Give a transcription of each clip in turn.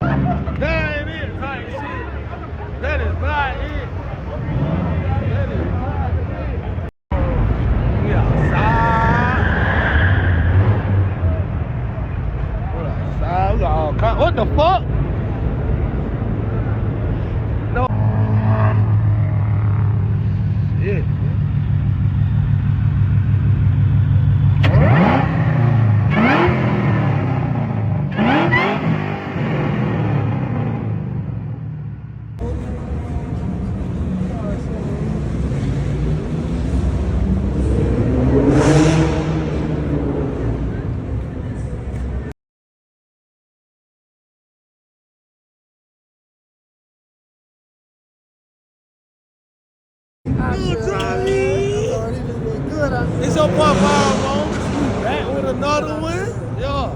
That ain't it, type shit. That is not it. That is not it. We outside. We outside. We got all kinds. What the fuck? No. Shit. Good, Charlie. It's your boy Power back with another one. Yeah.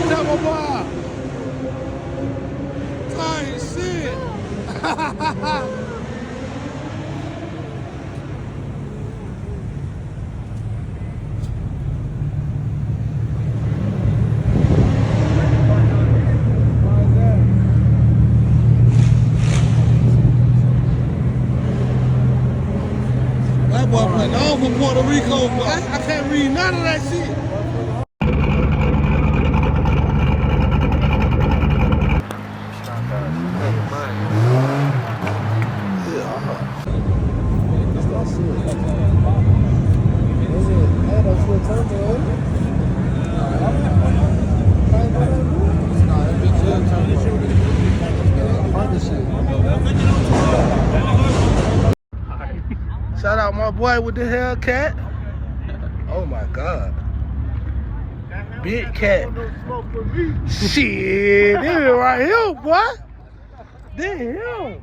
Tell my boy. Tight shit. That boy playing all for Puerto Rico, but I can't read none of that shit. Shout out my boy with the Hellcat. Oh my God. Big cat. Shit, this is right here, boy. This him.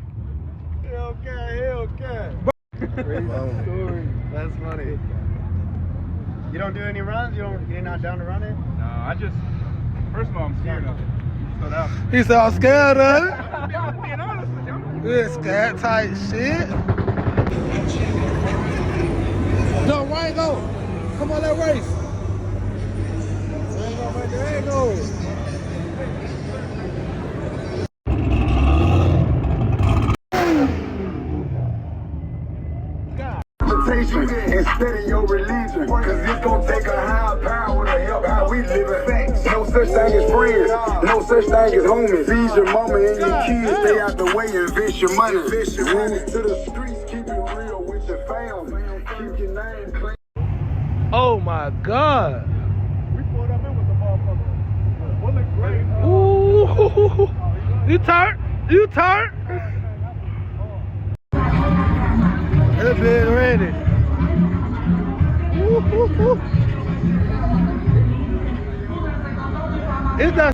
Hellcat. Crazy story. That's funny. You don't do any runs? You're not down to run it? No, I just, first of all, I'm scared of it. So that, He said I'm scared of it. I'm being honest with you. This scat type shit. No, Ryan, go. Come on, let's race. There you go. Instead of your religion, cause it's gonna take a higher power to help how we live in facts. No such thing as friends, no such thing as homies. Feed your mama and your kids, stay out the way, invest your money. Invest your money to the streets, keep it real with your family. Keep your name clean. Oh my God. We pulled up in with the motherfucker. What look great? Ooh. You turn. You turn. That big ready. Ooh. It's not.